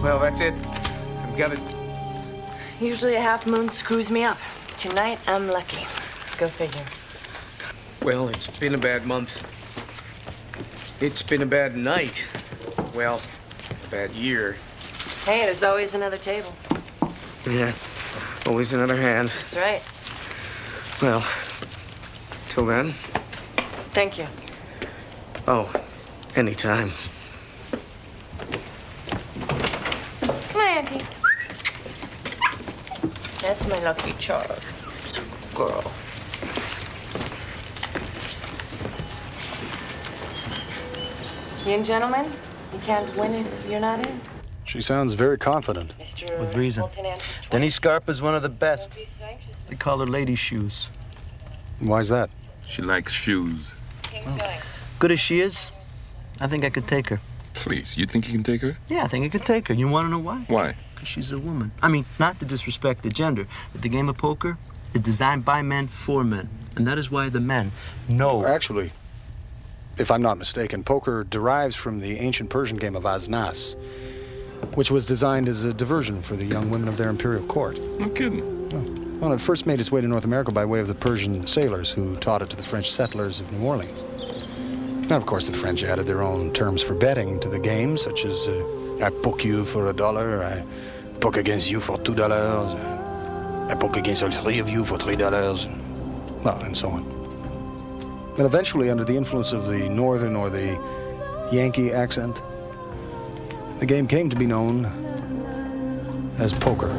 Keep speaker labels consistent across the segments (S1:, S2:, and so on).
S1: Well, that's it. I've got it.
S2: Usually a half moon screws me up. Tonight, I'm lucky. Go figure.
S1: Well, it's been a bad month. It's been a bad night. Well, a bad year.
S2: Hey, there's always another table.
S1: Yeah, always another hand.
S2: That's right.
S1: Well, till then.
S2: Thank you.
S1: Oh, anytime.
S2: Come on, Auntie. That's my lucky charm. Girl. You in, gentlemen? You can't win if you're not in.
S3: She sounds very confident.
S4: With reason. Denise Scarpa's one of the best. They call her Lady Shoes.
S3: Why's that?
S5: She likes shoes.
S4: Well, good as she is, I think I could take her.
S5: Please, you think you can take her?
S4: Yeah, I think I could take her. You want to know why?
S5: Why?
S4: Because she's a woman. I mean, not to disrespect the gender, but the game of poker is designed by men for men. And that is why the men know.
S3: Actually, if I'm not mistaken, poker derives from the ancient Persian game of Asnas, which was designed as a diversion for the young women of their imperial court.
S5: No kidding.
S3: Well, it first made its way to North America by way of the Persian sailors who taught it to the French settlers of New Orleans. Now, of course, the French added their own terms for betting to the game, such as I poke you for $1, I poke against you for $2, I poke against all three of you for $3, well, and so on. And eventually, under the influence of the Northern or the Yankee accent, the game came to be known as poker.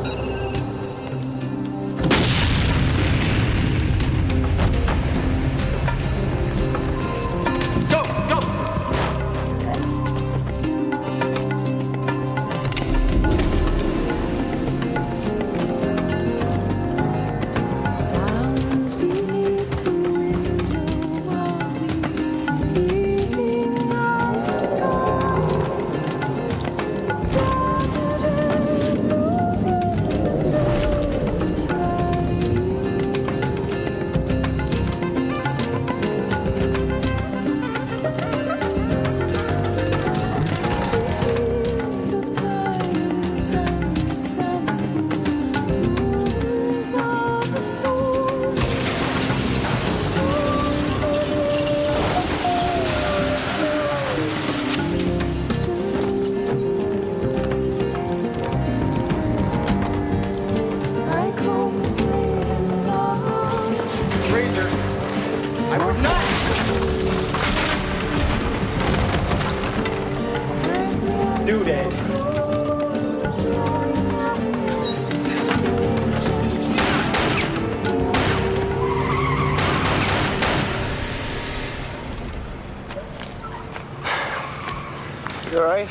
S1: You all right?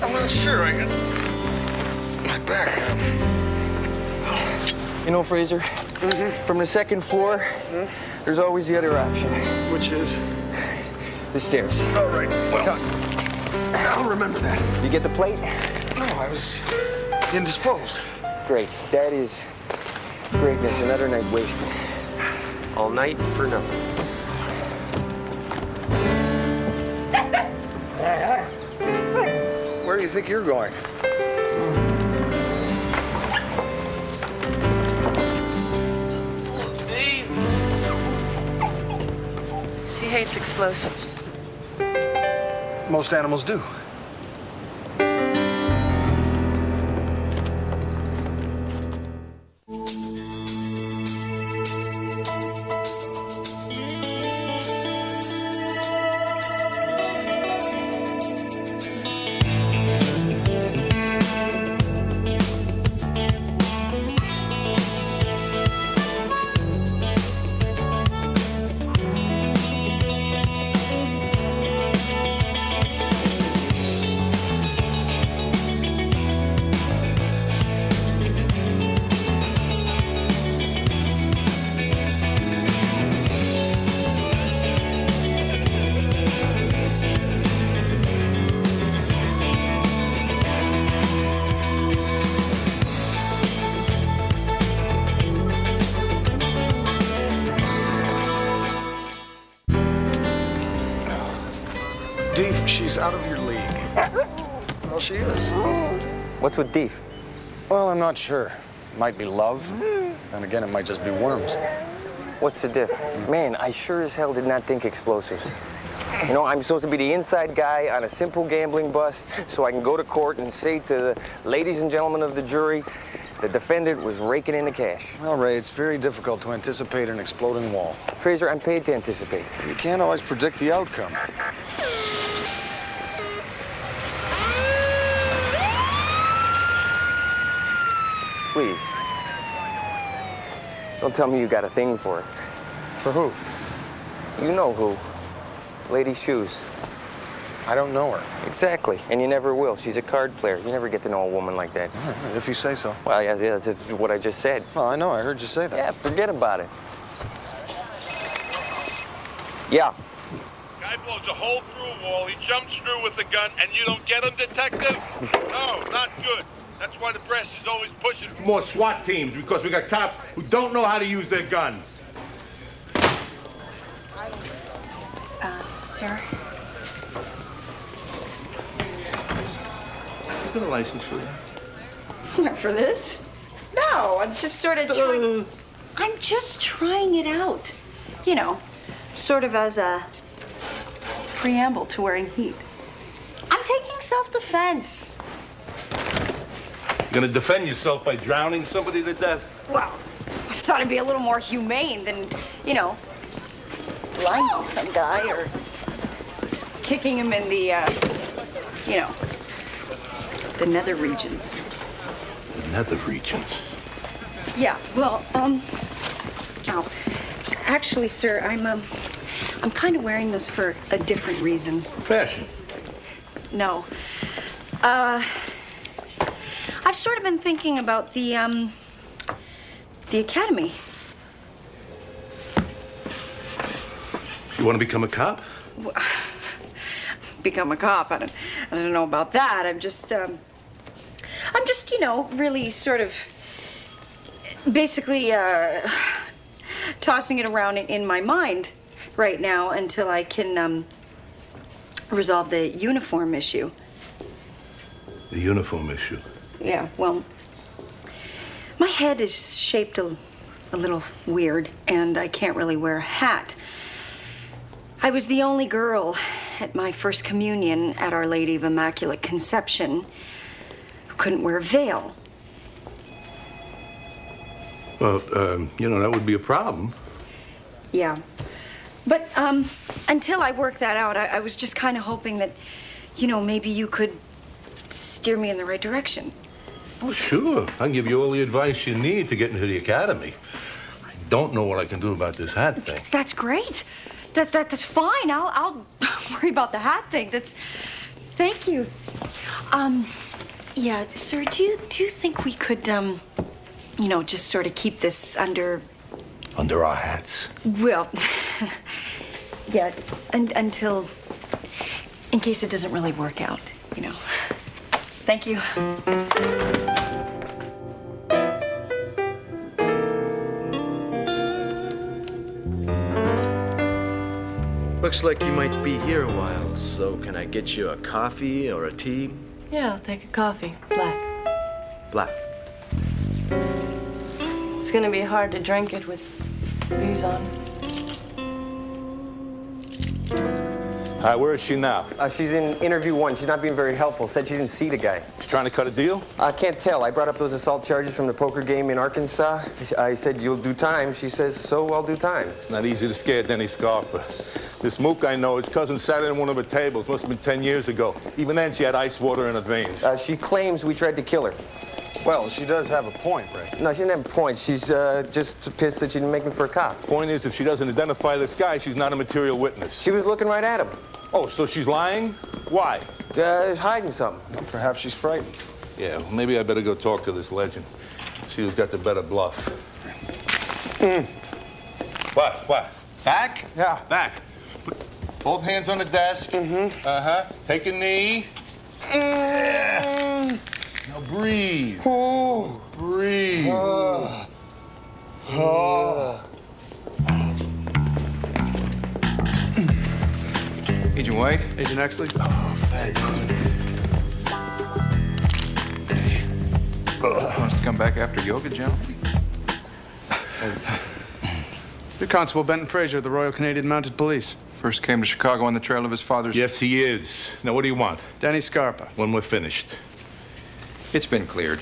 S6: I'm not sure. I got my back.
S7: You know, Fraser, from the second floor, there's always the other option.
S6: Which is?
S7: The stairs.
S6: All right. Well, I'll remember that.
S7: You get the plate?
S6: No, I was indisposed.
S7: Great. That is greatness. Another night wasted. All night for nothing.
S6: Where do you think you're going?
S2: She hates explosives.
S6: Most animals do.
S3: Deef, she's out of your league. Well, she is.
S7: What's with Deef?
S3: Well, I'm not sure. Might be love, and again, it might just be worms.
S7: What's the diff? Man, I sure as hell did not think explosives. You know, I'm supposed to be the inside guy on a simple gambling bust so I can go to court and say to the ladies and gentlemen of the jury, the defendant was raking in the cash.
S3: Well, Ray, it's very difficult to anticipate an exploding wall.
S7: Fraser, I'm paid to anticipate.
S3: You can't always predict the outcome.
S7: Please. Don't tell me you got a thing for it.
S3: For who?
S7: You know who. Lady Shoes.
S3: I don't know her.
S7: Exactly, and you never will. She's a card player. You never get to know a woman like that.
S3: If you say so.
S7: Well, yeah, that's just what I just said.
S3: Well, I know. I heard you say that.
S7: Yeah, forget about it. Yeah.
S6: Guy blows a hole through a wall, he jumps through with a gun, and you don't get him, detective? No, not good. That's why the press is always pushing for more SWAT teams, because we got cops who don't know how to use their guns.
S8: Sir?
S6: You got a license for that?
S8: Not for this? No, I'm just sort of trying... I'm just trying it out. You know, sort of as a preamble to wearing heat. I'm taking self-defense.
S6: You're gonna defend yourself by drowning somebody to death?
S8: Well, I thought it'd be a little more humane than, you know, blinding some guy or kicking him in the, you know, the nether regions.
S6: Nether regions?
S8: Yeah, well, now, actually, sir, I'm kind of wearing this for a different reason.
S6: Fashion?
S8: No. I've sort of been thinking about the academy.
S6: You want to become a cop?
S8: Become a cop? I don't know about that. I'm just, you know, really sort of, basically, tossing it around in my mind right now until I can, resolve the uniform issue.
S6: The uniform issue?
S8: Yeah, well, my head is shaped a little weird, and I can't really wear a hat. I was the only girl at my first communion at Our Lady of Immaculate Conception who couldn't wear a veil.
S6: Well, you know, that would be a problem.
S8: Yeah. But until I worked that out, I was just kind of hoping that, you know, maybe you could steer me in the right direction.
S6: Oh, sure. I can give you all the advice you need to get into the academy. I don't know what I can do about this hat thing.
S8: That's great. That's fine. I'll worry about the hat thing. Thank you. Yeah, sir, do you think we could, you know, just sort of keep this under...
S6: Under our hats?
S8: Well, yeah, until... in case it doesn't really work out, you know. Thank you.
S4: Looks like you might be here a while, so can I get you a coffee or a tea?
S2: Yeah, I'll take a coffee. Black.
S4: Black.
S2: It's gonna be hard to drink it with these on.
S9: All right, where is she now?
S7: She's in interview 1. She's not being very helpful. Said she didn't see the guy.
S9: She's trying to cut a deal?
S7: I can't tell. I brought up those assault charges from the poker game in Arkansas. I said, you'll do time. She says, so I'll do time.
S9: It's not easy to scare Denny Scarpa. This mook I know, his cousin sat in one of her tables. Must have been 10 years ago. Even then, she had ice water in her veins.
S7: She claims we tried to kill her.
S3: Well, she does have a point, Ray.
S7: No, she didn't have a point. She's just pissed that she didn't make me for a cop.
S9: Point is, if she doesn't identify this guy, she's not a material witness.
S7: She was looking right at him.
S9: Oh, so she's lying? Why?
S7: Hiding something.
S3: Well, perhaps she's frightened.
S9: Yeah, well, maybe I better go talk to this legend. See who's got the better bluff. What? Back?
S3: Yeah.
S9: Back. Put both hands on the desk. Mm-hmm. Uh-huh. Take a knee. Yeah. Now breathe.
S3: Oh.
S9: Breathe.
S10: Agent White?
S3: Agent Exley?
S10: Wants to come back after yoga, gentlemen?
S3: You're Constable Benton Fraser of the Royal Canadian Mounted Police.
S10: First came to Chicago on the trail of his father's...
S9: Yes, he is. Now, what do you want?
S3: Danny Scarpa.
S9: When we're finished.
S10: It's been cleared.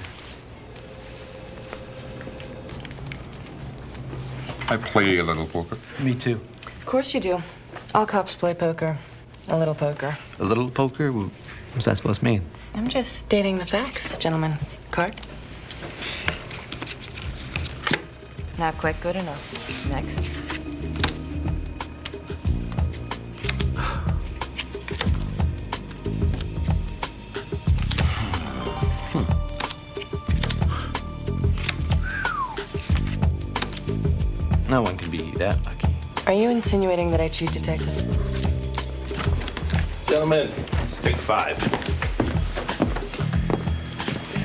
S5: I play a little poker.
S4: Me too.
S2: Of course you do. All cops play poker. A little poker.
S4: A little poker? What's that supposed to mean?
S2: I'm just stating the facts, gentlemen. Card? Not quite good enough. Next.
S4: No one can be that lucky.
S2: Are you insinuating that I cheat, Detective?
S9: Gentlemen, take 5.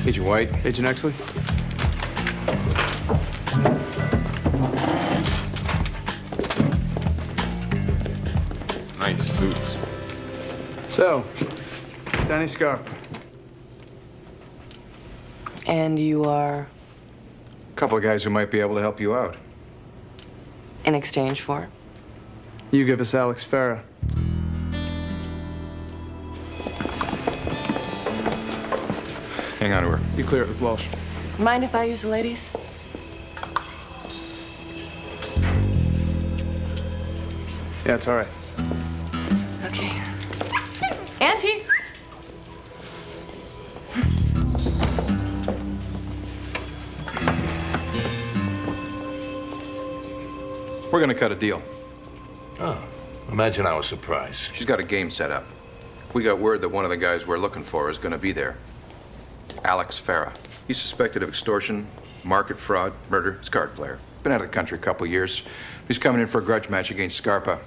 S10: Agent White?
S3: Agent Exley?
S5: Nice suits.
S3: So, Danny Scarpa.
S2: And you are
S10: A couple of guys who might be able to help you out.
S2: in exchange for?
S3: You give us Alex Farah.
S10: Hang on to her.
S3: You clear it with Walsh.
S2: Mind if I use the ladies?
S3: Yeah, it's all right.
S2: Okay. Auntie!
S10: We're gonna cut a deal.
S9: Oh, imagine I was surprised.
S10: She's got a game set up. We got word that one of the guys we're looking for is gonna be there. Alex Farah. He's suspected of extortion, market fraud, murder. He's a card player. Been out of the country a couple years. He's coming in for a grudge match against Scarpa.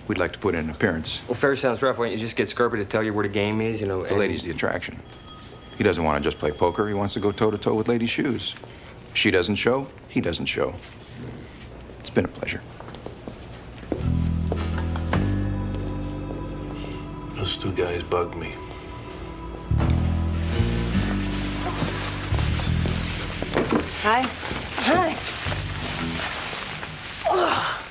S10: We'd like to put in an appearance.
S7: Well, fair sounds rough. Why don't you just get Scarpa to tell you where the game is, you know?
S10: The lady's the attraction. He doesn't want to just play poker. He wants to go toe-to-toe with Lady Shoes. She doesn't show, he doesn't show. It's been a pleasure.
S9: Those 2 guys bugged me.
S2: Hi.
S11: Hi. Oh,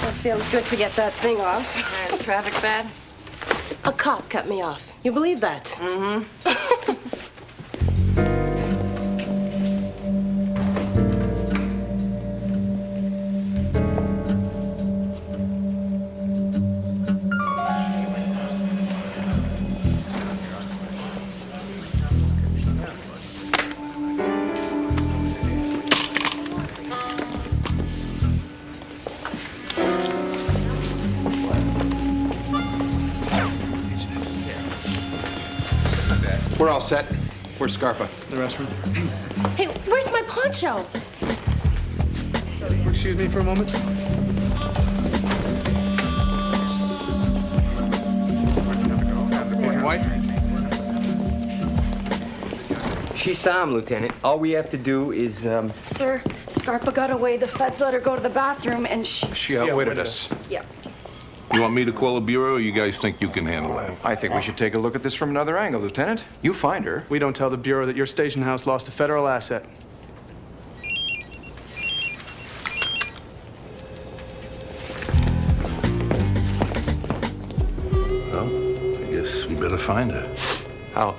S11: it feels good to get that thing off.
S2: Traffic bad?
S11: A cop cut me off. You believe that?
S2: Mm-hmm.
S10: We're all set. Where's Scarpa?
S3: The restroom.
S11: Hey, where's my poncho?
S3: Excuse me for a moment. Agent White?
S7: She saw him, Lieutenant. All we have to do is,
S8: Sir, Scarpa got away. The feds let her go to the bathroom, and
S10: She outwitted us.
S8: Yeah.
S9: You want me to call the Bureau, or you guys think you can handle that?
S10: I think we should take a look at this from another angle, Lieutenant. You find her.
S3: We don't tell the Bureau that your station house lost a federal asset.
S9: Well, I guess we better find her.
S7: how?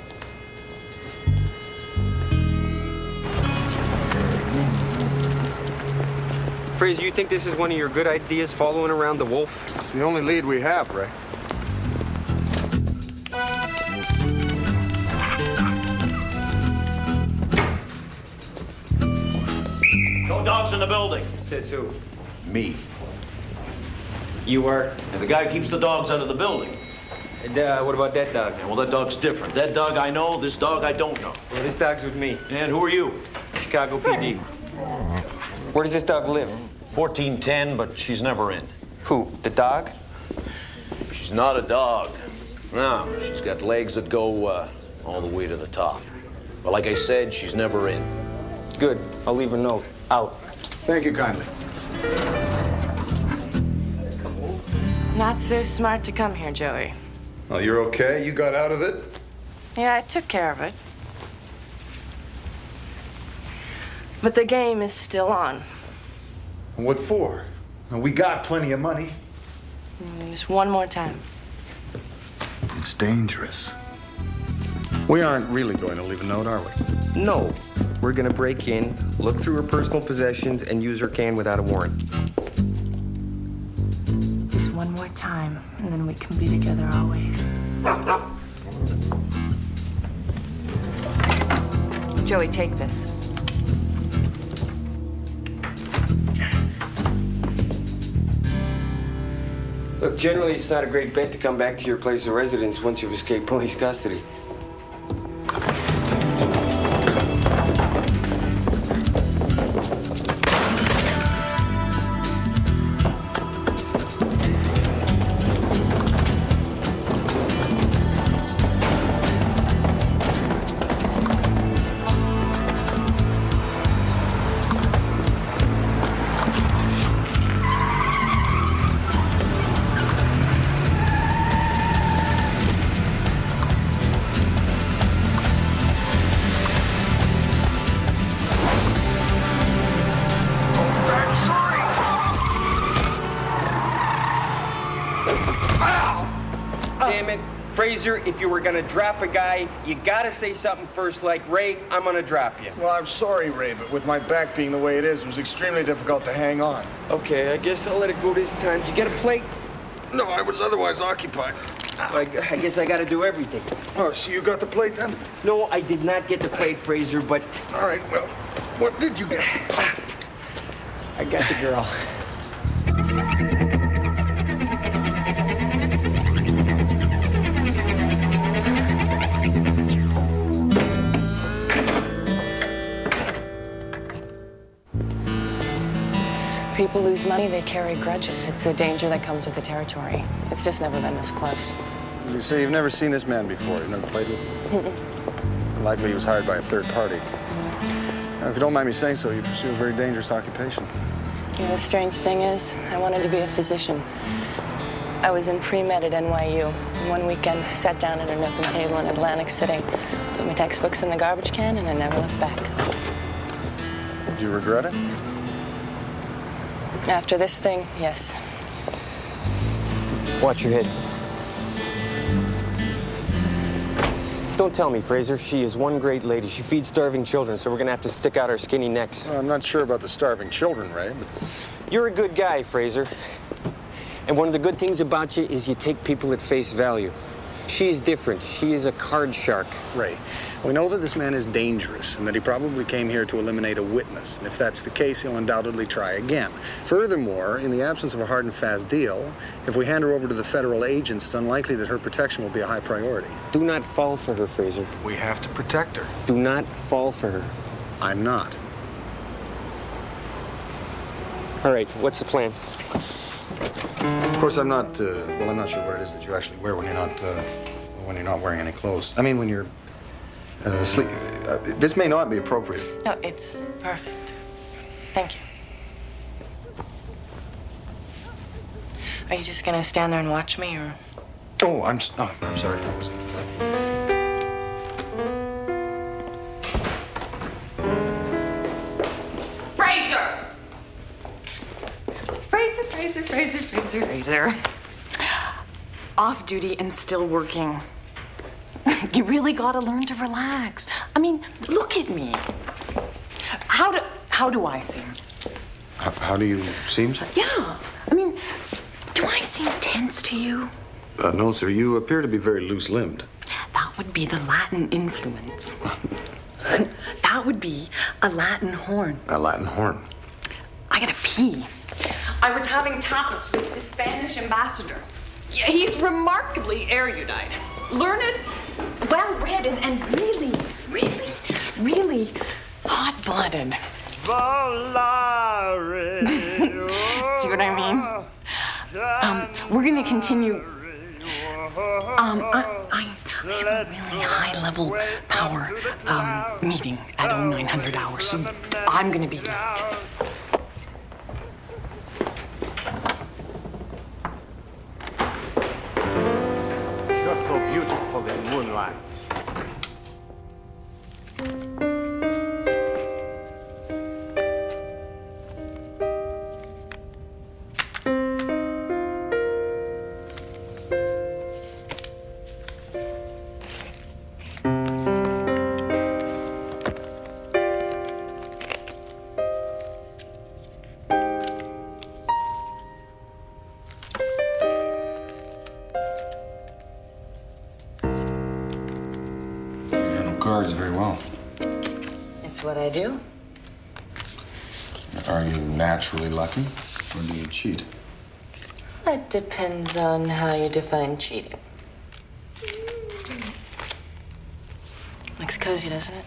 S7: Fraser, you think this is one of your good ideas, following around the wolf?
S3: It's the only lead we have, Ray.
S12: No dogs in the building.
S7: Says who?
S12: Me.
S7: You are?
S12: And the guy who keeps the dogs out of the building.
S7: And, what about that dog?
S12: Yeah, well, that dog's different. That dog I know, this dog I don't know.
S7: Well, this dog's with me.
S12: And who are you?
S7: Chicago PD. Where does this dog live?
S12: 1410, but she's never in.
S7: Who? The dog?
S12: She's not a dog. No, she's got legs that go all the way to the top. But like I said, she's never in.
S7: Good. I'll leave a note. Out.
S10: Thank you kindly.
S2: Not so smart to come here, Joey.
S13: Oh, you're okay? You got out of it?
S2: Yeah, I took care of it. But the game is still on.
S13: What for? We got plenty of money.
S2: Just one more time.
S13: It's dangerous.
S3: We aren't really going to leave a note, are we?
S7: No. We're gonna break in, look through her personal possessions, and use her can without a warrant.
S2: Just one more time, and then we can be together always. Joey, take this.
S7: Look, generally it's not a great bet to come back to your place of residence once you've escaped police custody. Damn it. Fraser, if you were gonna drop a guy, you gotta say something first like, Ray, I'm gonna drop you.
S13: Well, I'm sorry, Ray, but with my back being the way it is, it was extremely difficult to hang on.
S7: Okay, I guess I'll let it go this time. Did you get a plate?
S13: No, I was otherwise occupied.
S7: I guess I gotta do everything.
S13: Oh, so you got the plate then?
S7: No, I did not get the plate, Fraser, but...
S13: All right, well, what did you get?
S7: I got the girl.
S2: People lose money, they carry grudges. It's a danger that comes with the territory. It's just never been this close.
S3: You say you've never seen this man before. You've never played with him? Likely he was hired by a third party. Now, if you don't mind me saying so, you pursue a very dangerous occupation.
S2: Yeah, the strange thing is, I wanted to be a physician. I was in pre-med at NYU. And one weekend, I sat down at an open table in Atlantic City, put my textbooks in the garbage can, and I never looked back.
S3: Do you regret it?
S2: After this thing, yes.
S7: Watch your head. Don't tell me, Fraser. She is one great lady. She feeds starving children, so we're gonna have to stick out our skinny necks.
S3: Well, I'm not sure about the starving children, Ray, but...
S7: You're a good guy, Fraser. And one of the good things about you is you take people at face value. She's different. She is a card shark.
S3: Ray, we know that this man is dangerous and that he probably came here to eliminate a witness. And if that's the case, he'll undoubtedly try again. Furthermore, in the absence of a hard and fast deal, if we hand her over to the federal agents, it's unlikely that her protection will be a high priority.
S7: Do not fall for her, Fraser.
S3: We have to protect her.
S7: Do not fall for her.
S3: I'm not.
S7: All right, what's the plan?
S3: Of course, I'm not sure what it is that you actually wear when you're not wearing any clothes. I mean, when you're asleep. This may not be appropriate.
S2: No, it's perfect. Thank you. Are you just gonna stand there and watch me, or?
S3: Oh, I'm sorry.
S14: Fraser. Off duty and still working. You really gotta learn to relax. I mean, look at me. How do I seem?
S3: How do you seem, sir?
S14: Yeah. I mean, do I seem tense to you?
S3: No, sir. You appear to be very loose-limbed.
S14: That would be the Latin influence. That would be a Latin horn.
S3: A Latin horn?
S14: I gotta pee. I was having tapas with the Spanish ambassador. Yeah, he's remarkably erudite, learned, well-read, and really hot-blooded. See what I mean? We're gonna continue. I have a really high-level power meeting at 0900 hours, so I'm gonna be late.
S15: You're so beautiful in moonlight.
S3: Cards very well.
S2: It's what I do.
S3: Are you naturally lucky, or do you cheat?
S2: It depends on how you define cheating. Looks cozy, doesn't it?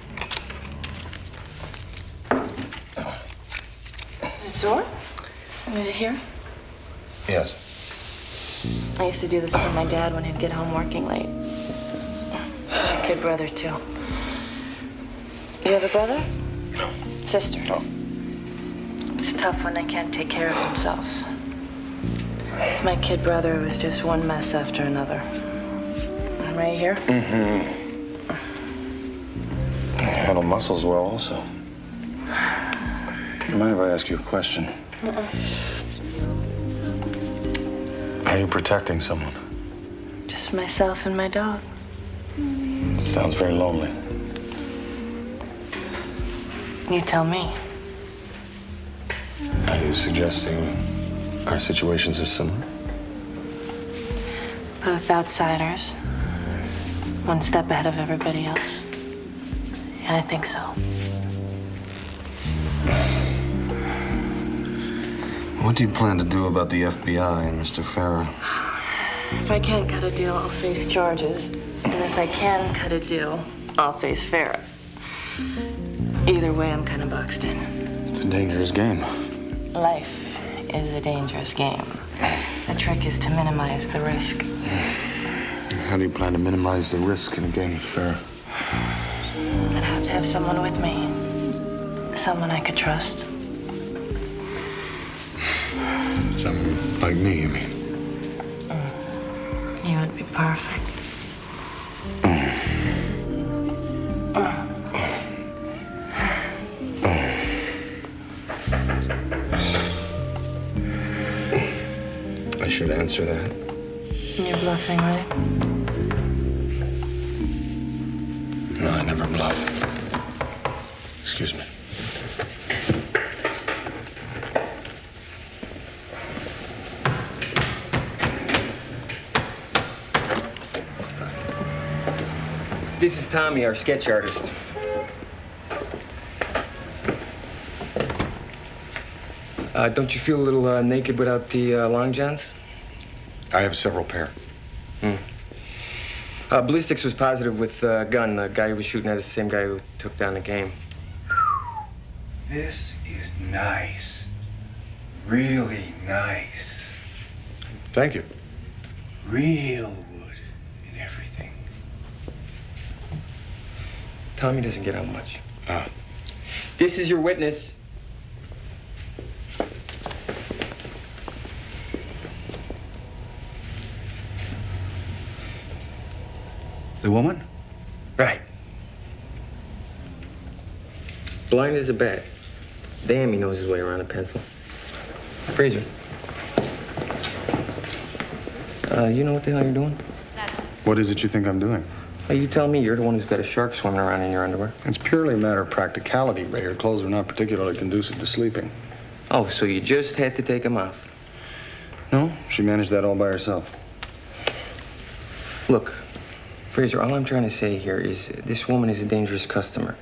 S2: Is it sore? Is it here?
S3: Yes.
S2: I used to do this for my dad when he'd get home working late. My kid brother, too. You have a brother?
S3: No.
S2: Sister?
S3: No.
S2: It's tough when they can't take care of themselves. My kid brother was just one mess after another. Right here?
S3: Mm-hmm. Handle muscles well, also. You mind if I ask you a question? Are you protecting someone?
S2: Just myself and my dog.
S3: It sounds very lonely.
S2: You tell me.
S3: Are you suggesting our situations are similar?
S2: Both outsiders. One step ahead of everybody else. Yeah, I think so.
S3: What do you plan to do about the FBI and Mr. Farah?
S2: If I can't cut a deal, I'll face charges. And if I can cut a deal, I'll face Farah. Either way, I'm kind of boxed in.
S3: It's a dangerous game.
S2: Life is a dangerous game. The trick is to minimize the risk.
S3: How do you plan to minimize the risk in a game with Farah?
S2: I'd have to have someone with me. Someone I could trust.
S3: Someone like me, you mean?
S2: You would be perfect.
S3: I should answer that.
S2: You're bluffing, right?
S3: No, I never bluff. Excuse me.
S7: This is Tommy, our sketch artist. Don't you feel a little naked without the long johns?
S3: I have several pair.
S7: Ballistics was positive with Gunn. The guy who was shooting at is the same guy who took down the game.
S16: This is nice. Really nice.
S3: Thank you.
S16: Real wood and everything.
S7: Tommy doesn't get out much.
S3: Ah.
S7: This is your witness.
S3: The woman?
S7: Right. Blind as a bat. Damn, he knows his way around a pencil. Fraser. You know what the hell you're doing?
S3: What is it you think I'm doing?
S7: Well, you tell me. You're the one who's got a shark swimming around in your underwear.
S3: It's purely a matter of practicality, Ray. Your clothes are not particularly conducive to sleeping.
S7: Oh, so you just had to take them off?
S3: No, she managed that all by herself.
S7: Look, Fraser, all I'm trying to say here is this woman is a dangerous customer.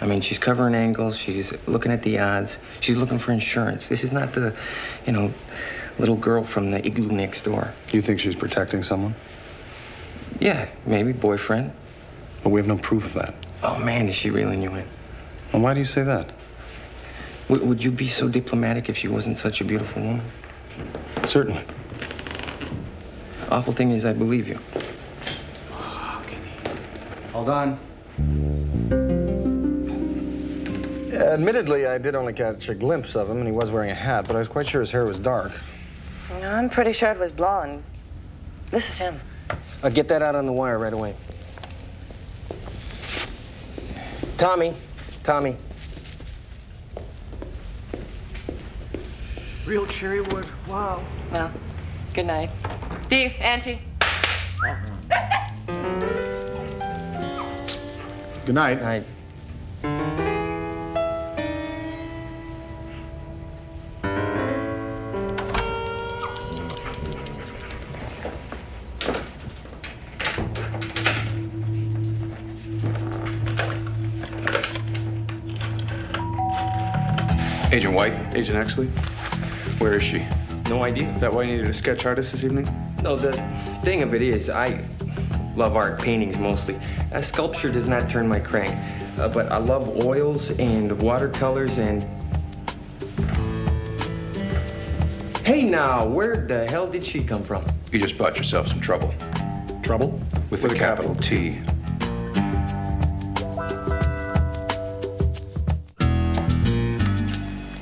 S7: I mean, she's covering angles. She's looking at the odds. She's looking for insurance. This is not the, little girl from the igloo next door.
S3: You think she's protecting someone?
S7: Yeah, maybe boyfriend.
S3: But we have no proof of that.
S7: Oh, man, is she reeling you in?
S3: Well, why do you say that?
S7: Would you be so diplomatic if she wasn't such a beautiful woman?
S3: Certainly.
S7: Awful thing is, I believe you.
S3: Hold on. Yeah, admittedly, I did only catch a glimpse of him, and he was wearing a hat, but I was quite sure his hair was dark.
S2: No, I'm pretty sure it was blonde. This is him.
S7: Get that out on the wire right away. Tommy.
S15: Real cherry wood. Wow.
S2: Well, good night. Beef, Auntie.
S3: Good night.
S7: Night.
S10: Agent White?
S17: Agent Exley? Where is she?
S7: No idea.
S17: Is that why you needed a sketch artist this evening?
S7: No, the thing of it is, I love art, paintings mostly. Sculpture does not turn my crank. But I love oils and watercolors and... Hey now, where the hell did she come from?
S10: You just bought yourself some trouble.
S3: Trouble?
S10: With a capital T.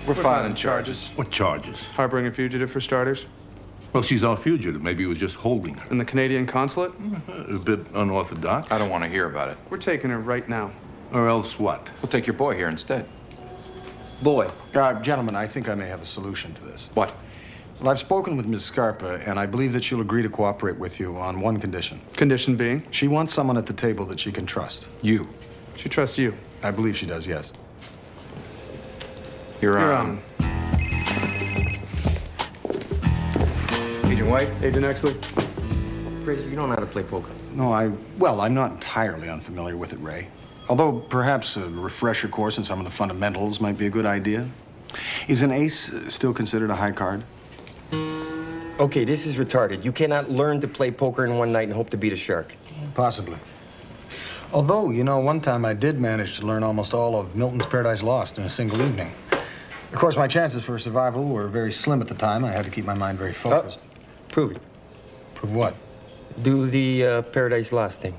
S17: We're filing charges.
S5: What charges?
S17: Harboring a fugitive, for starters.
S5: Well, she's our fugitive. Maybe it was just holding her.
S17: In the Canadian consulate?
S5: A bit unorthodox.
S10: I don't want to hear about it.
S17: We're taking her right now.
S5: Or else what?
S10: We'll take your boy here instead.
S7: Boy.
S3: Gentlemen, I think I may have a solution to this.
S10: What?
S3: Well, I've spoken with Ms. Scarpa, and I believe that she'll agree to cooperate with you on one condition.
S17: Condition being?
S3: She wants someone at the table that she can trust.
S10: You.
S17: She trusts you.
S3: I believe she does, yes.
S10: You're on. Agent White?
S17: Agent Exley?
S7: Fraser, you don't know how to play poker.
S3: No, I'm not entirely unfamiliar with it, Ray. Although perhaps a refresher course in some of the fundamentals might be a good idea. Is an ace still considered a high card?
S7: Okay, this is retarded. You cannot learn to play poker in one night and hope to beat a shark.
S3: Possibly. Although, you know, one time I did manage to learn almost all of Milton's Paradise Lost in a single evening. Of course, my chances for survival were very slim at the time. I had to keep my mind very focused.
S7: Prove it.
S3: Prove what?
S7: Do the Paradise Lost thing.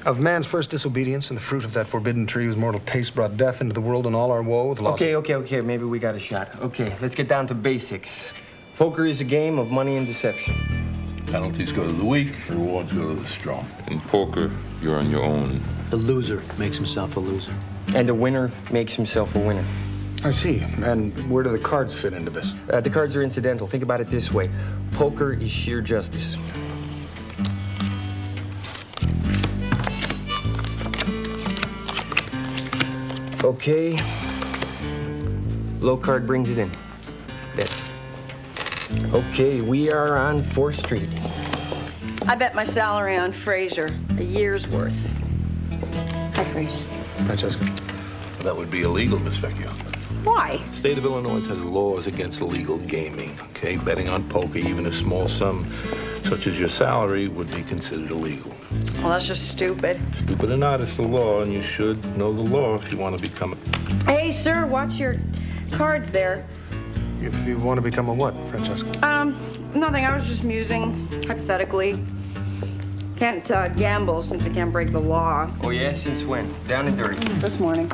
S3: Of man's first disobedience and the fruit of that forbidden tree whose mortal taste brought death into the world and all our woe with loss.
S7: Okay, maybe we got a shot. Okay, let's get down to basics. Poker is a game of money and deception.
S5: Penalties go to the weak, rewards go to the strong.
S18: In poker, you're on your own.
S4: The loser makes himself a loser.
S7: And the winner makes himself a winner.
S3: I see. And where do the cards fit into this?
S7: The cards are incidental. Think about it this way. Poker is sheer justice. Okay. Low card brings it in. Bet. Okay, we are on 4th Street.
S8: I bet my salary on Fraser, a year's worth.
S2: Hi, Fraser.
S3: Francesca.
S5: That would be illegal, Miss Vecchio.
S8: Why?
S5: The state of Illinois has laws against illegal gaming, okay? Betting on poker, even a small sum such as your salary, would be considered illegal.
S8: Well, that's just stupid.
S5: Stupid or not, it's the law, and you should know the law if you want to become a...
S8: Hey, sir, watch your cards there.
S3: If you want to become a what, Francesca?
S8: Nothing. I was just musing, hypothetically. Can't gamble since I can't break the law.
S7: Oh, yeah? Since when? Down and dirty.
S8: This morning.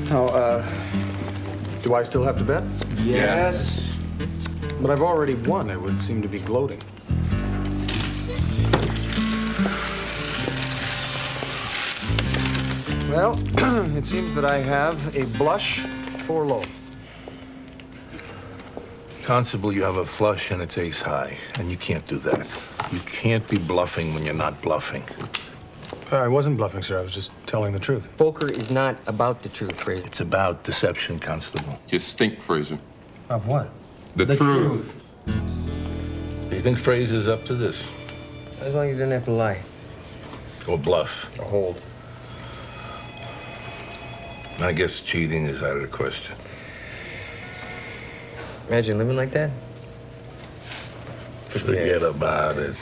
S3: Now, do I still have to bet?
S7: Yes.
S3: But I've already won. It would seem to be gloating. Well, it seems that I have a blush for low.
S5: Constable, you have a flush and it's ace high, and you can't do that. You can't be bluffing when you're not bluffing.
S3: I wasn't bluffing, sir. I was just telling the truth.
S7: Poker is not about the truth, Fraser.
S5: It's about deception, Constable.
S18: You stink, Fraser.
S3: Of what?
S18: The truth.
S5: Do you think Fraser's up to this?
S7: As long as you don't have to lie.
S5: Or bluff?
S7: Or hold.
S5: I guess cheating is out of the question.
S7: Imagine living like that.
S5: Forget about it.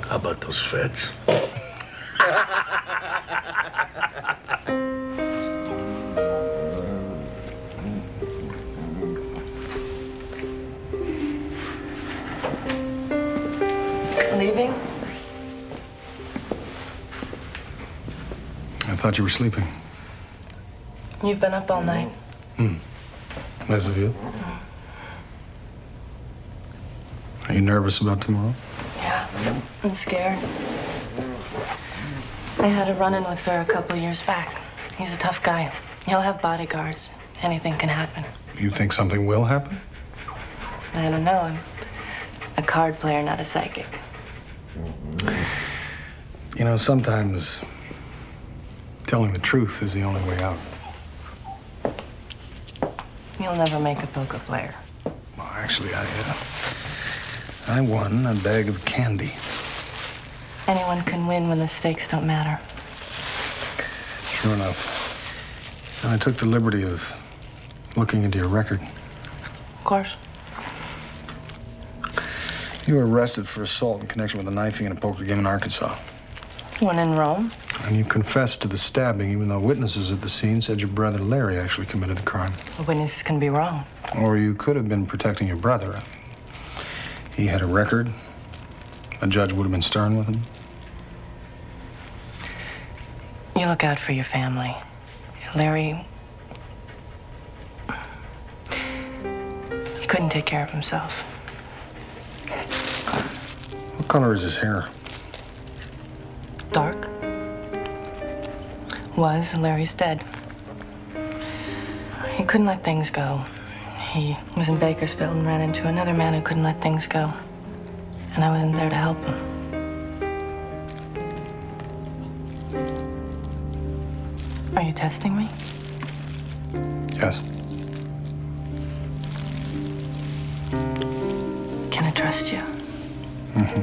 S5: How about those feds?
S2: Leaving?
S3: I thought you were sleeping.
S2: You've been up all night.
S3: Less of you? Are you nervous about tomorrow?
S2: Yeah, I'm scared. I had a run-in with Fer a couple years back. He's a tough guy. He'll have bodyguards. Anything can happen.
S3: You think something will happen?
S2: I don't know. I'm a card player, not a psychic.
S3: You know, sometimes telling the truth is the only way out.
S2: You'll never make a poker player.
S3: Well, actually, I won a bag of candy.
S2: Anyone can win when the stakes don't matter.
S3: Sure enough. And I took the liberty of looking into your record.
S2: Of course.
S3: You were arrested for assault in connection with a knifing in a poker game in Arkansas.
S2: When in Rome.
S3: And you confessed to the stabbing, even though witnesses at the scene said your brother Larry actually committed the crime.
S2: The witnesses can be wrong.
S3: Or you could have been protecting your brother. He had a record. A judge would have been stern with him.
S2: You look out for your family. Larry, he couldn't take care of himself.
S3: What color is his hair?
S2: Dark. Was. Larry's dead. He couldn't let things go. He was in Bakersfield and ran into another man who couldn't let things go. And I wasn't there to help him. Are you testing me?
S3: Yes.
S2: Can I trust you?
S3: Mm-hmm.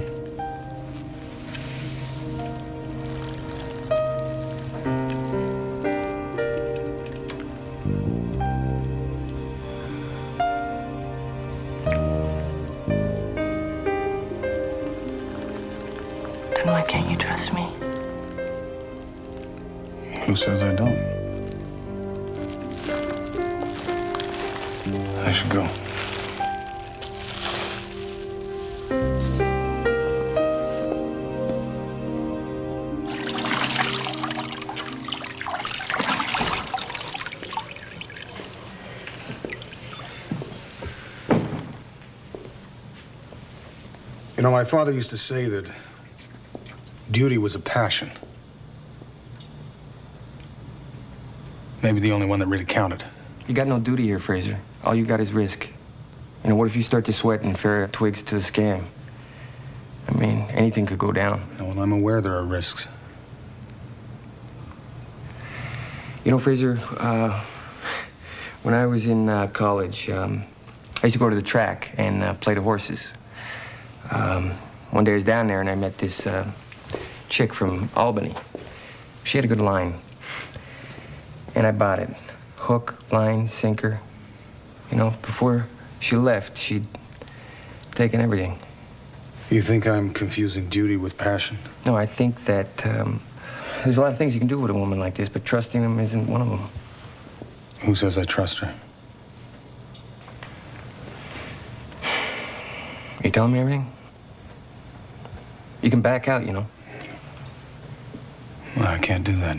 S2: Then why can't you trust me?
S3: Who says I don't? I should go. You know, my father used to say that duty was a passion. Maybe the only one that really counted.
S7: You got no duty here, Fraser. All you got is risk. You know, what if you start to sweat and Farrah twigs to the scam? I mean, anything could go down.
S3: Well, I'm aware there are risks.
S7: You know, Fraser, when I was in college, I used to go to the track and play the horses. One day I was down there and I met this chick from Albany. She had a good line. And I bought it. Hook, line, sinker. You know, before she left, she'd taken everything.
S3: You think I'm confusing duty with passion?
S7: No, I think that there's a lot of things you can do with a woman like this, but trusting them isn't one of them.
S3: Who says I trust her?
S7: You telling me everything? You can back out, you know.
S3: Well, I can't do that.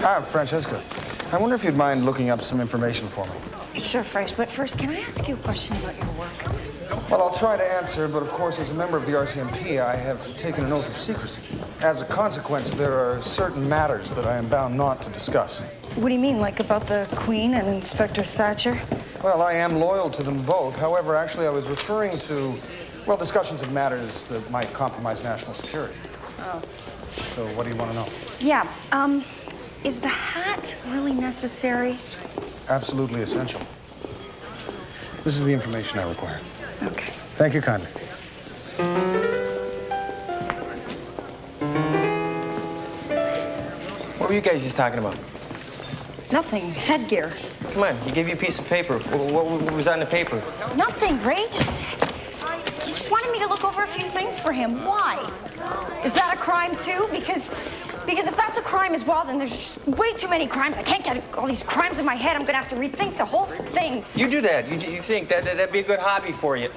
S3: Ah, Francesca. I wonder if you'd mind looking up some information for me.
S8: Sure, Fraser, but first, can I ask you a question about your work?
S3: Well, I'll try to answer, but of course, as a member of the RCMP, I have taken an oath of secrecy. As a consequence, there are certain matters that I am bound not to discuss.
S8: What do you mean, like about the Queen and Inspector Thatcher?
S3: Well, I am loyal to them both. However, actually, I was referring to, well, discussions of matters that might compromise national security.
S8: Oh.
S3: So what do you want to know?
S8: Yeah, is the hat really necessary?
S3: Absolutely essential. This is the information I require.
S8: Okay.
S3: Thank you kindly.
S7: What were you guys just talking about?
S8: Nothing. Headgear.
S7: Come on, he gave you a piece of paper. What was on the paper?
S8: Nothing, Ray. He just wanted me to look over a few things for him. Why? Is that a crime, too? Because if that's a crime as well, then there's just way too many crimes. I can't get all these crimes in my head. I'm gonna have to rethink the whole thing.
S7: You do that. You think that'd be a good hobby for you.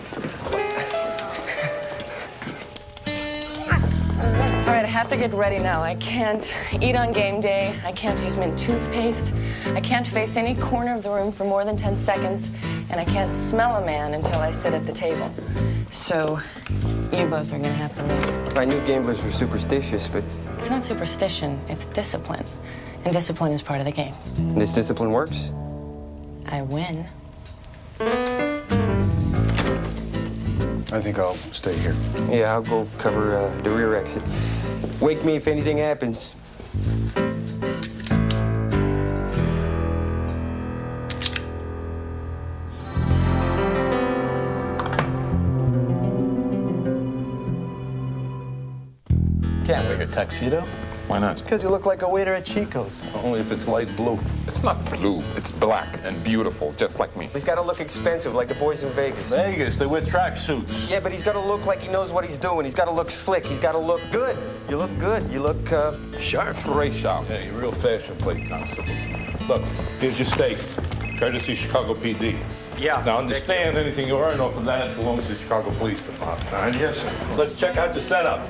S8: All right,
S2: have to get ready now. I can't eat on game day. I can't use mint toothpaste. I can't face any corner of the room for more than 10 seconds. And I can't smell a man until I sit at the table. So you both are gonna have to leave.
S7: I knew gamblers were superstitious, but
S2: It's not superstition, it's discipline. And discipline is part of the game.
S7: this discipline works.
S2: I win.
S3: I think I'll stay here.
S7: Yeah, I'll go cover the rear exit. Wake me if anything happens.
S19: Can't wear your tuxedo.
S5: Why not?
S19: Because you look like a waiter at Chico's.
S5: Only if it's light blue.
S18: It's not blue. It's black and beautiful, just like me.
S7: He's got to look expensive, like the boys in Vegas.
S9: Vegas, they wear tracksuits.
S7: Yeah, but he's got to look like he knows what he's doing. He's got to look slick. He's got to look good. You look good. You look,
S5: Sharp. Very sharp. Yeah, you're real fashion plate constable. Look, here's your steak. Courtesy Chicago PD.
S1: Yeah.
S5: Now understand, anything you earn off of that belongs to the Chicago Police Department. All right? Yes, sir. Let's check out the setup.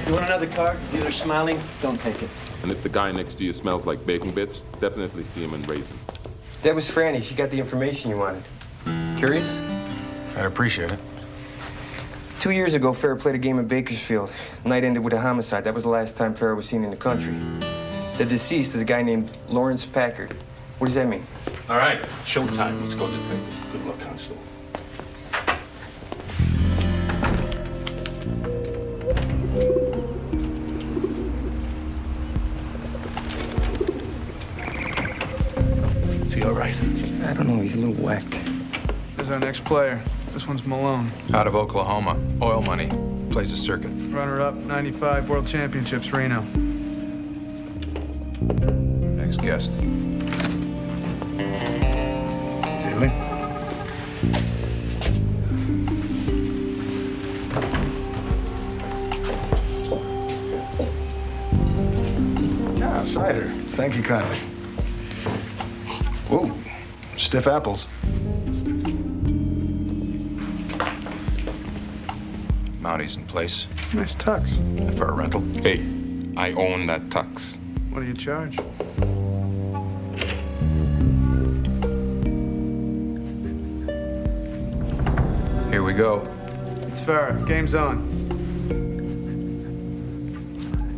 S4: You want another card? Dealer smiling? Don't take it.
S18: And if the guy next to you smells like bacon bits, definitely see him and raise him.
S7: that was Franny. She got the information you wanted. Curious?
S3: I'd appreciate it.
S7: 2 years ago, Farrah played a game in Bakersfield. Night ended with a homicide. That was the last time Farrah was seen in the country. The deceased is a guy named Lawrence Packard. What does that mean?
S5: All right, showtime. Let's go, detective. Good luck, constable. Is he all right?
S7: I don't know. He's a little whacked.
S17: There's our next player. This one's Malone.
S10: Out of Oklahoma. Oil money. Plays a circuit.
S17: Runner-up, 95 World Championships, Reno.
S10: Next guest.
S3: Really? Ah, cider. Thank you kindly. Whoa, stiff apples.
S10: Mounties in place.
S17: Nice tux.
S10: For a rental.
S18: Hey, I own that tux.
S17: What do you charge?
S10: Here we go.
S17: It's Farrah. Game's on.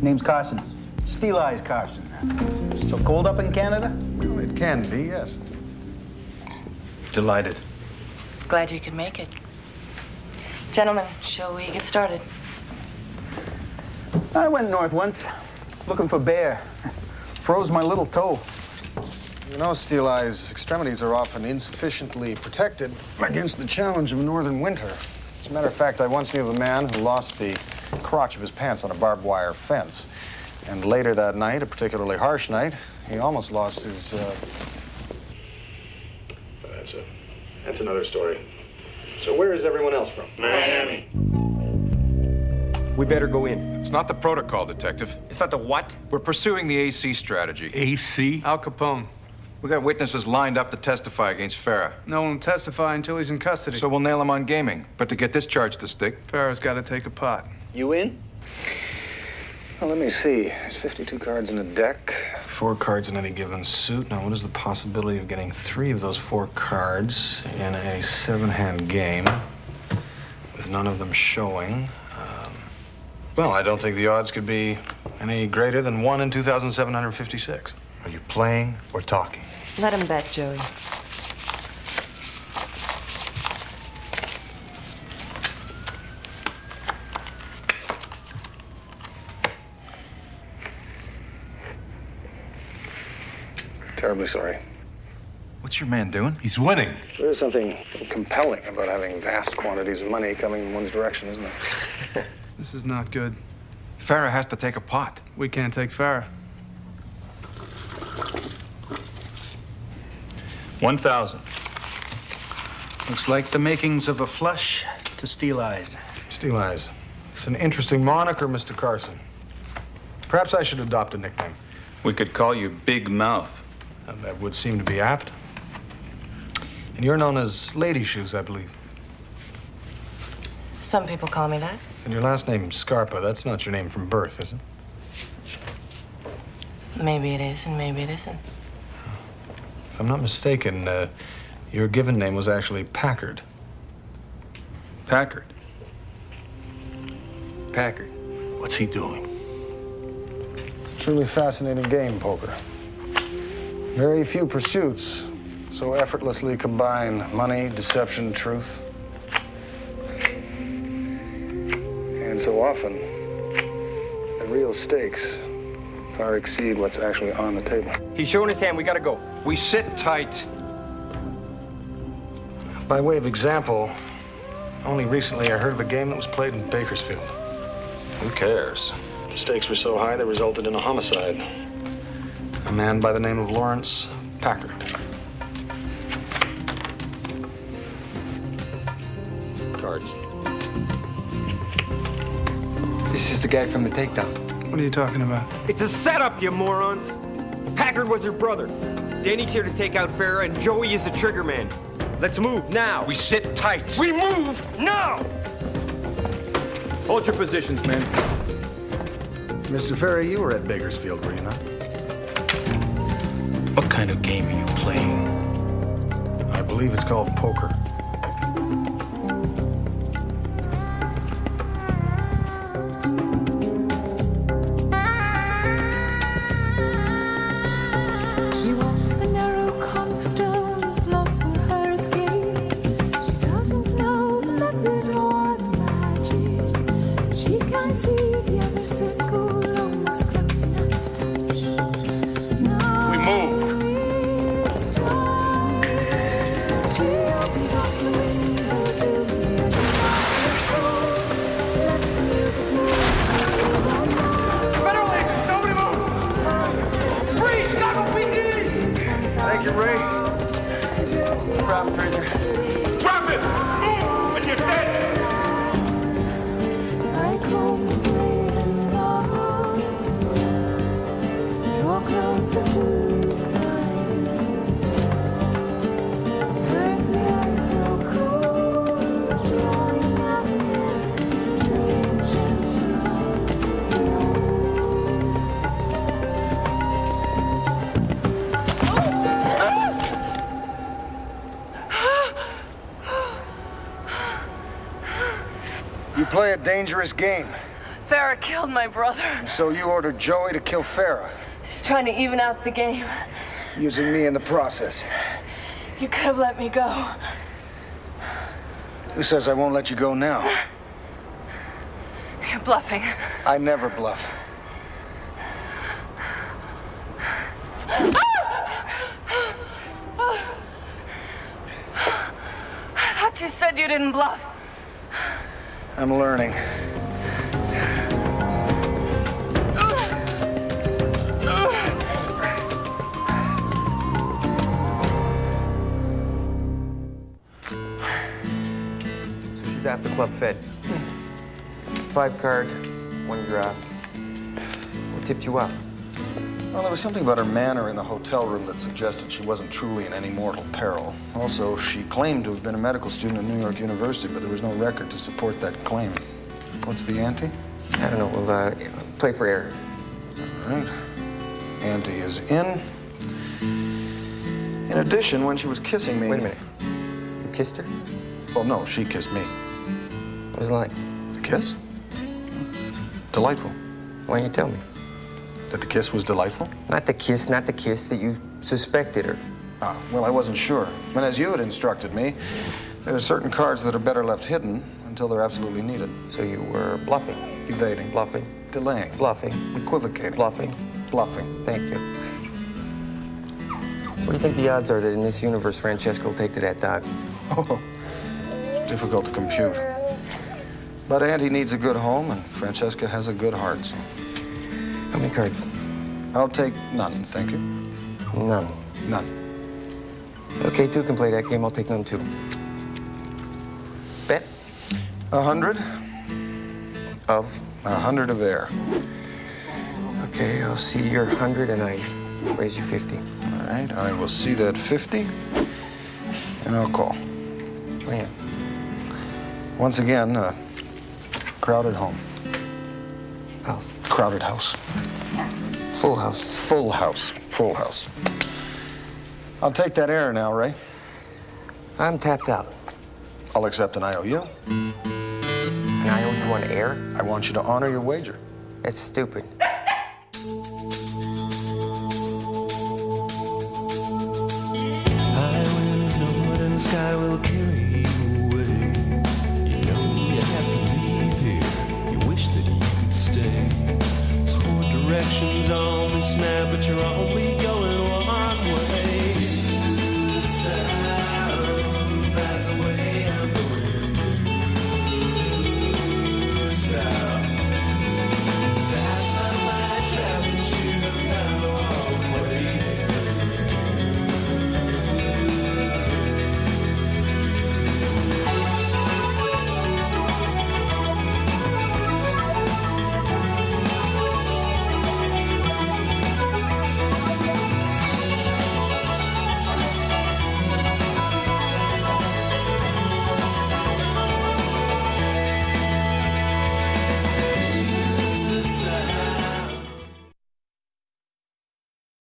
S15: Name's Carson. Steel Eyes Carson. So cold up in Canada?
S3: Well, it can be, yes.
S19: Delighted.
S2: Glad you could make it. Gentlemen, shall we get started?
S15: I went north once, looking for bear. Froze my little toe.
S3: You know, Steel Eyes, extremities are often insufficiently protected against the challenge of northern winter. As a matter of fact, I once knew of a man who lost the crotch of his pants on a barbed wire fence. And later that night, a particularly harsh night, he almost lost his,
S20: That's another story. So where is everyone else from? Miami.
S7: We better go in.
S10: It's not the protocol, Detective.
S7: It's not the what?
S10: We're pursuing the AC strategy.
S17: AC? Al Capone.
S10: We got witnesses lined up to testify against Farrah.
S17: No one will testify until he's in custody.
S10: So we'll nail him on gaming. But to get this charge to stick...
S17: Farrah's got to take a pot.
S15: You in?
S3: well, let me see. There's 52 cards in a deck. 4 cards in any given suit. Now, what is the possibility of getting 3 of those 4 cards in a 7-hand game with none of them showing? Well, I don't think the odds could be any greater than 1 in 2,756.
S10: Are you playing or talking?
S2: Let him bet, Joey.
S3: Terribly sorry.
S10: What's your man doing?
S9: He's winning.
S3: There is something compelling about having vast quantities of money coming in one's direction, isn't there?
S17: This is not good.
S10: Farrah has to take a pot.
S17: We can't take Farrah.
S15: 1,000. Looks like the makings of a flush to Steel Eyes.
S3: Steel Eyes. It's an interesting moniker, Mr. Carson. Perhaps I should adopt a nickname.
S19: We could call you Big Mouth.
S3: That would seem to be apt. And you're known as Lady Shoes, I believe.
S2: Some people call me that.
S3: And your last name, Scarpa, that's not your name from birth, is it?
S2: Maybe it is, and maybe it isn't.
S3: If I'm not mistaken, your given name was actually Packard.
S19: Packard?
S1: Packard.
S12: What's he doing?
S3: It's a truly fascinating game, poker. Very few pursuits so effortlessly combine money, deception, truth. And so often, the real stakes far exceed what's actually on the table.
S7: He's showing his hand. We gotta go.
S15: We sit tight.
S3: By way of example, only recently I heard of a game that was played in Bakersfield. Who cares?
S13: The stakes were so high they resulted in a homicide.
S3: A man by the name of Lawrence Packard.
S7: Cards. This is the guy from the takedown.
S17: What are you talking about?
S7: It's a setup, you morons! Packard was her brother. Danny's here to take out Farah, and Joey is the trigger man. Let's move now.
S15: We sit tight.
S7: We move now!
S1: Hold your positions, men.
S3: Mr. Ferry, you were at Bakersfield, were you not?
S16: What kind of game are you playing?
S3: I believe it's called poker.
S21: She walks the narrow cobblestones, blocks for her escape. She doesn't know the method or the magic. She can't see the other circle, almost close enough to touch. Now
S6: We move.
S21: it's time. She opens up the window to the other side of the soul. Lets the music move.
S6: Federal agents, nobody move! Freeze! Stop what we need!
S13: Thank you, Ray.
S7: Drop, prisoner.
S6: Drop it! Move! And you're dead!
S21: Like home slave and love, draw closer to his fire. Earthly eyes grow cold, drawing out the ancient love.
S3: You play a dangerous game,
S2: Farah killed my brother.
S3: so you ordered Joey to kill Farah,
S2: He's trying to even out the game.
S3: using me in the process.
S2: You could have let me go.
S3: Who says I won't let you go now?
S2: You're bluffing.
S3: I never bluff.
S2: I thought you said you didn't bluff.
S3: I'm learning.
S7: So she's after Club Fed. 5 card, 1 draw. What tipped you off?
S3: Well, there was something about her manner in the hotel room that suggested she wasn't truly in any mortal peril. Also, she claimed to have been a medical student at New York University, but there was no record to support that claim. What's the ante?
S7: I don't know. We'll play for air.
S3: All right. Ante is in. In addition, when she was kissing me...
S7: Wait a minute. You kissed her?
S3: Well, no, she kissed me.
S7: What was it like?
S3: The kiss? Delightful.
S7: Why didn't you tell me?
S3: That the kiss was delightful?
S7: Not the kiss, that you suspected her.
S3: Ah, well, I wasn't sure. But as you had instructed me, there are certain cards that are better left hidden until they're absolutely needed.
S7: So you were bluffing?
S3: Evading.
S7: Bluffing.
S3: Delaying.
S7: Bluffing.
S3: Equivocating.
S7: Bluffing.
S3: Bluffing.
S7: Thank you. What do you think the odds are that in this universe Francesca will take to that dog?
S3: Oh, difficult to compute. But Auntie needs a good home, and Francesca has a good heart, so...
S7: How many cards?
S3: I'll take none, thank you.
S7: None.
S3: None.
S7: Okay, 2 can play that game. I'll take none, too. Bet?
S3: 100.
S7: Of?
S3: 100 of air.
S7: Okay, I'll see your 100 and I raise you 50.
S3: All right, I will see that 50, and I'll call.
S7: Oh, yeah.
S3: Once again, Crowded home.
S7: House.
S3: Crowded house.
S7: Full house.
S3: Full house. Full house. I'll take that error now, Ray.
S7: I'm tapped out.
S3: I'll accept an IOU.
S7: An IOU on air?
S3: I want you to honor your wager.
S7: It's stupid.